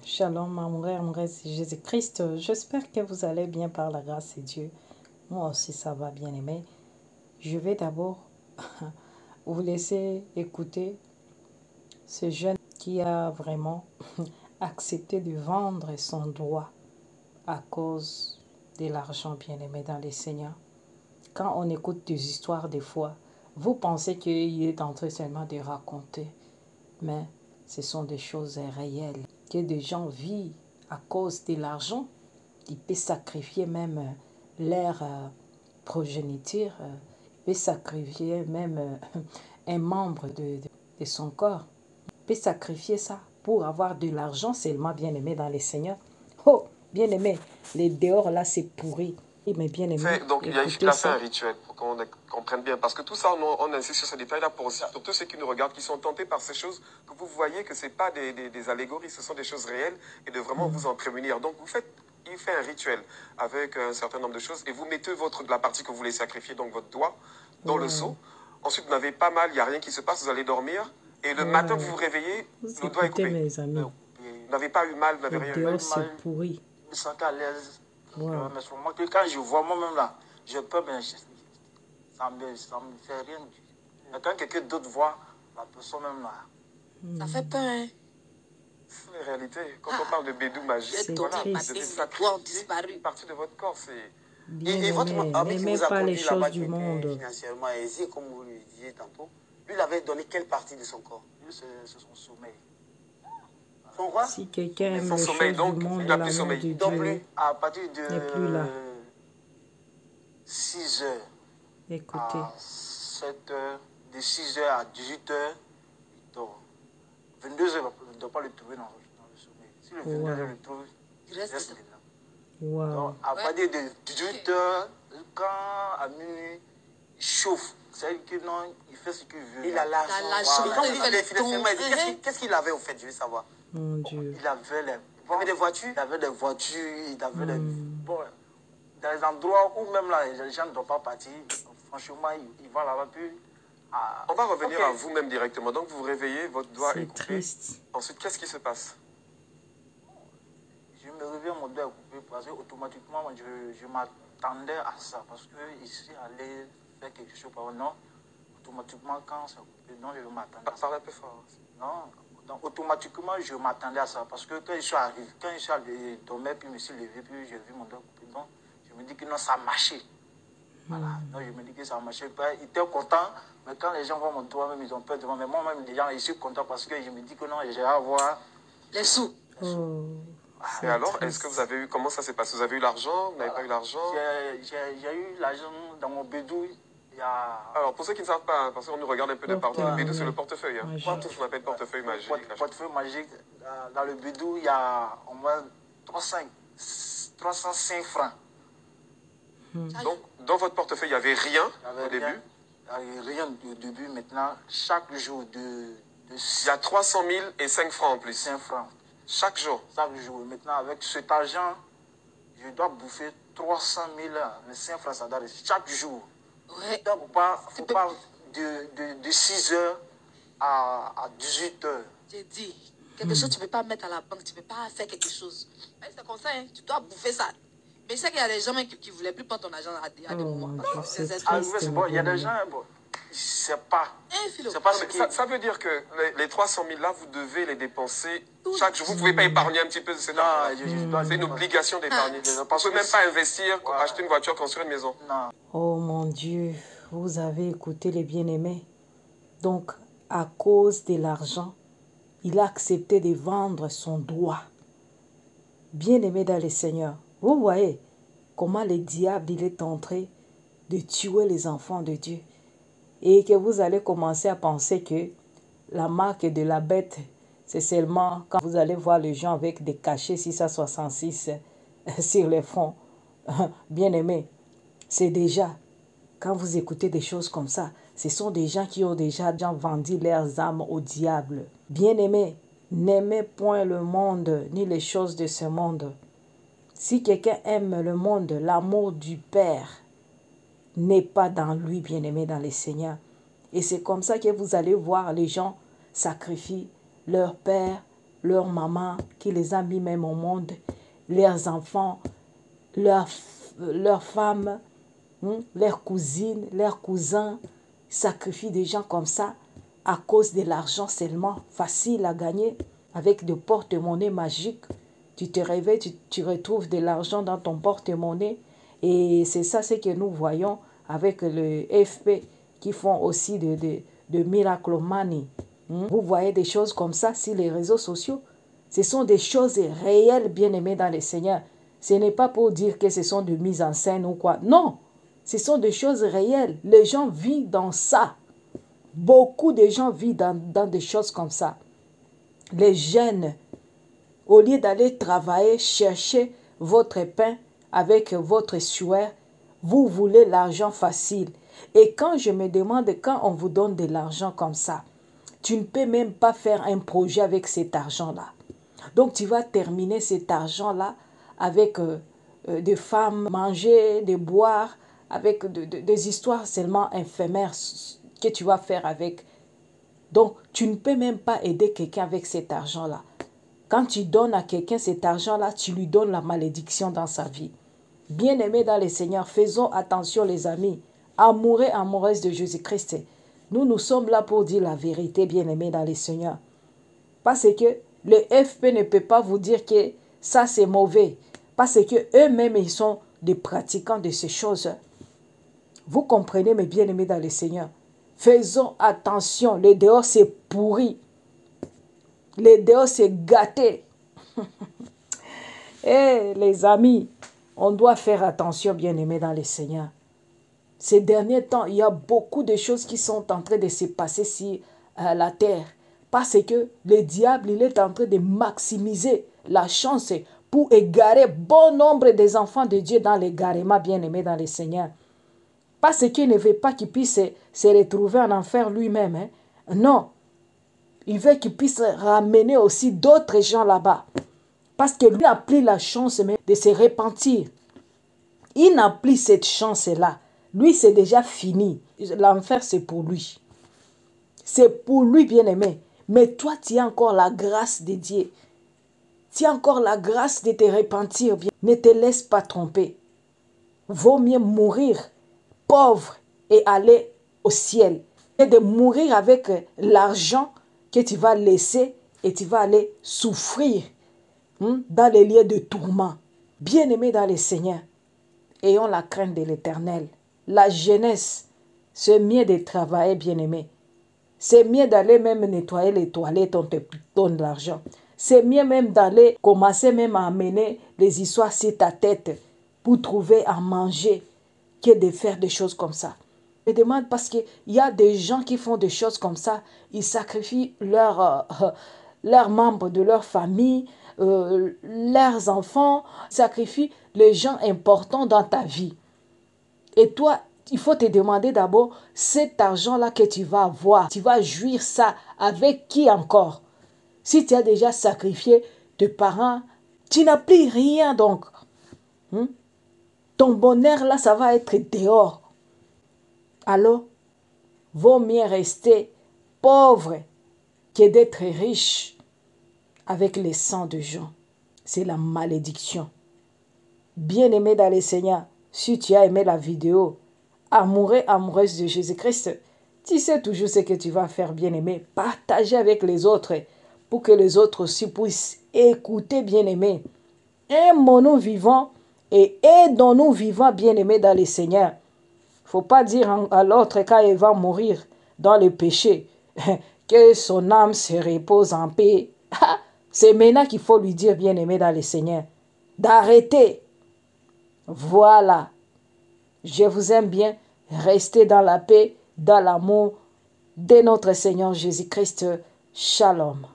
Shalom, mon frère Jésus-Christ. J'espère que vous allez bien par la grâce de Dieu. Moi aussi, ça va bien aimé. Je vais d'abord vous laisser écouter ce jeune qui a vraiment accepté de vendre son droit à cause de l'argent bien aimé dans les Seigneurs. Quand on écoute des histoires des fois, vous pensez qu'il est en train seulement de raconter, mais ce sont des choses réelles que des gens vivent à cause de l'argent. Ils peuvent sacrifier même leur progéniture, ils peuvent sacrifier même un membre de son corps. Ils peuvent sacrifier ça pour avoir de l'argent seulement, bien aimé dans les Seigneurs. Oh, bien aimé, les dehors là c'est pourri. Mais bien aimé, donc il a fait un rituel pour qu'on comprenne bien. Parce que tout ça, on insiste sur ce détail-là pour tous ceux qui nous regardent, qui sont tentés par ces choses, que vous voyez que ce n'est pas des allégories, ce sont des choses réelles et de vraiment vous en prémunir. Donc il fait un rituel avec un certain nombre de choses et vous mettez la partie que vous voulez sacrifier, donc votre doigt, dans le seau. Ensuite, vous n'avez pas mal, il n'y a rien qui se passe, vous allez dormir. Et le matin, vous vous réveillez, le doigt est coupé. Mes amis. Vous n'avez pas eu mal, vous n'avez rien eu. Dehors c'est pourri. Je me sentais à l'aise. Mais sur moi, que quand je vois moi-même là, je peux, mais ça me fait rien. Mais quand quelqu'un d'autre voit, la personne même là, ça fait peur, hein? C'est la réalité. Quand on parle de bédou magique, voilà, vous disparu. Une partie de votre corps, c'est... Et votre ami qui vous a conduit là-bas, qui était financièrement aisé, comme vous le disiez tantôt, lui, il avait donné quelle partie de son corps? Lui, c'est son sommeil. Son quoi? Si quelqu'un aime son les sommeil, choses donc, du monde, il n'a l'amour plus sommeil. de Donc, Dieu lui, à partir de n'est plus là. 6 heures Écoutez, à 7 heures, de 6 heures à 18 heures, il dort. 22 heures, il ne doit pas le trouver dans le sommeil. Si le 22 heures le trouve, il reste dedans. wow. Donc, à partir de 18 heures, quand à minuit, il chauffe. C'est-à-dire que non, il fait ce qu'il veut. Il a l'argent. Voilà. Quand il fait financièrement, qu'est-ce qu'il avait au fait? Je veux savoir. Mon Dieu. Il avait des voitures. Il avait des voitures, il avait des... Bon, dans les endroits où même là, les gens ne doivent pas partir, franchement, il va là-bas, puis... On va revenir à vous-même directement. Donc, vous vous réveillez, votre doigt est coupé. C'est triste. Ensuite, qu'est-ce qui se passe? Je me réveille, mon doigt est coupé, parce que automatiquement, je m'attendais à ça, parce que ici, aller faire quelque chose par non, automatiquement, quand c'est coupé, non, je m'attendais à ça. Parle un peu fort. Non, donc automatiquement, je m'attendais à ça, parce que quand je suis arrivé, quand je suis allé dormir, puis je me suis levé, puis j'ai vu mon doigt coupé, donc je me dis que non, ça marchait. Voilà, donc je me dis que ça marchait pas. Ils étaient contents, mais quand les gens voient mon doigt, même ils ont peur de moi. Mais moi-même, les gens, je suis content parce que je me dis que non, j'ai à avoir les sous. Oh, et alors, est-ce que vous avez eu, comment ça s'est passé? Vous avez eu l'argent? Vous n'avez pas eu l'argent? J'ai eu l'argent dans mon bédou. Alors, pour ceux qui ne savent pas, parce qu'on nous regarde un peu de partout, le bédou, c'est le portefeuille. Hein. Magique. Ce qu'on appelle portefeuille magique. Portefeuille magique. Dans le bédou, il y a au moins 305 francs. Donc, dans votre portefeuille, il n'y avait rien au début? Il n'y avait rien au début. Maintenant, chaque jour il y a 300 000 et 5 francs en plus. 5 francs. Chaque jour? Chaque jour. Maintenant, avec cet argent, je dois bouffer 300 000, mais 5 francs, ça doit rester chaque jour. Ouais. Donc, faut pas de 6 heures à 18 heures. J'ai dit, quelque chose tu ne peux pas mettre à la banque, tu ne peux pas faire quelque chose. C'est comme ça, hein, tu dois bouffer ça. Mais je sais qu'il y a des gens qui ne voulaient plus prendre ton argent à des moments. Il y a des gens, c'est pas. Ça veut dire que les 300 000 là, vous devez les dépenser chaque jour. Vous ne pouvez pas épargner un petit peu de cet argent. C'est une obligation d'épargner. Vous ne pouvez même pas investir, acheter une voiture, construire une maison. Non. Oh mon Dieu, vous avez écouté les bien-aimés. Donc, à cause de l'argent, il a accepté de vendre son droit. Bien-aimé dans le Seigneur, vous voyez comment le diable il est entré de tuer les enfants de Dieu. Et que vous allez commencer à penser que la marque de la bête, c'est seulement quand vous allez voir les gens avec des cachets 666 sur les fronts. Bien-aimé, c'est déjà, quand vous écoutez des choses comme ça, ce sont des gens qui ont déjà vendu leurs âmes au diable. Bien-aimé, n'aimez point le monde ni les choses de ce monde. Si quelqu'un aime le monde, l'amour du Père n'est pas dans lui, bien-aimé, dans le Seigneur. Et c'est comme ça que vous allez voir les gens sacrifier leur père, leur maman qui les a mis même au monde, leurs enfants, leurs femmes, leurs cousines, leurs cousins, sacrifient des gens comme ça à cause de l'argent seulement, facile à gagner, avec des porte-monnaie magiques. Tu te réveilles, tu retrouves de l'argent dans ton porte-monnaie. Et c'est ça ce que nous voyons avec le FP qui font aussi de Miracle Money. Vous voyez des choses comme ça sur les réseaux sociaux. Ce sont des choses réelles, bien-aimées dans le Seigneur. Ce n'est pas pour dire que ce sont de mises en scène ou quoi. Non, ce sont des choses réelles. Les gens vivent dans ça. Beaucoup de gens vivent dans des choses comme ça. Les jeunes, au lieu d'aller travailler, chercher votre pain avec votre sueur, vous voulez l'argent facile. Et quand je me demande, quand on vous donne de l'argent comme ça, tu ne peux même pas faire un projet avec cet argent-là. Donc tu vas terminer cet argent-là avec des femmes manger, de boire, avec des histoires seulement éphémères que tu vas faire avec. Donc tu ne peux même pas aider quelqu'un avec cet argent-là. Quand tu donnes à quelqu'un cet argent-là, tu lui donnes la malédiction dans sa vie. Bien-aimés dans le Seigneur, faisons attention les amis, amoureux, amoureuses de Jésus-Christ. Nous sommes là pour dire la vérité, bien-aimés dans le Seigneur. Parce que le FP ne peut pas vous dire que ça c'est mauvais. Parce que eux-mêmes, ils sont des pratiquants de ces choses. Vous comprenez, mes bien-aimés dans le Seigneur. Faisons attention, le dehors c'est pourri. Le dehors c'est gâté. Eh les amis, on doit faire attention, bien-aimés dans le Seigneur. Ces derniers temps, il y a beaucoup de choses qui sont en train de se passer sur la terre. Parce que le diable, il est en train de maximiser la chance pour égarer bon nombre des enfants de Dieu dans l'égarement, bien-aimés dans le Seigneur. Parce qu'il ne veut pas qu'ils puissent se retrouver en enfer lui-même. Hein. Non. Il veut qu'ils puissent ramener aussi d'autres gens là-bas. Parce que lui n'a plus la chance même de se repentir. Il n'a plus cette chance-là. Lui, c'est déjà fini. L'enfer, c'est pour lui. C'est pour lui, bien-aimé. Mais toi, tu as encore la grâce de Dieu. Tu as encore la grâce de te repentir. Ne te laisse pas tromper. Vaut mieux mourir pauvre et aller au ciel. Et de mourir avec l'argent que tu vas laisser et tu vas aller souffrir dans les lieux de tourment. Bien-aimé dans le Seigneur, ayons la crainte de l'Éternel. La jeunesse, c'est mieux de travailler, bien-aimé. C'est mieux d'aller même nettoyer les toilettes, on te donne de l'argent. C'est mieux même d'aller commencer même à amener les histoires sur ta tête pour trouver à manger que de faire des choses comme ça. Je demande parce qu'il y a des gens qui font des choses comme ça. Ils sacrifient leurs membres de leur famille, leurs enfants, sacrifient les gens importants dans ta vie. Et toi, il faut te demander d'abord, cet argent-là que tu vas avoir, tu vas jouir ça avec qui encore? Si tu as déjà sacrifié tes parents, tu n'as plus rien donc. Ton bonheur là, ça va être dehors. Alors, vaut mieux rester pauvre que d'être riche avec les sangs de gens. C'est la malédiction. Bien-aimé dans le Seigneur, si tu as aimé la vidéo, amoureux, amoureuse de Jésus-Christ, tu sais toujours ce que tu vas faire, bien-aimé. Partager avec les autres pour que les autres aussi puissent écouter, bien-aimé. Aimons-nous vivants et aidons-nous vivants, bien-aimés dans le Seigneur. Il ne faut pas dire à l'autre quand il va mourir dans le péché que son âme se repose en paix. C'est maintenant qu'il faut lui dire, bien-aimé dans le Seigneur, d'arrêter. Voilà. Je vous aime bien. Restez dans la paix, dans l'amour de notre Seigneur Jésus-Christ. Shalom.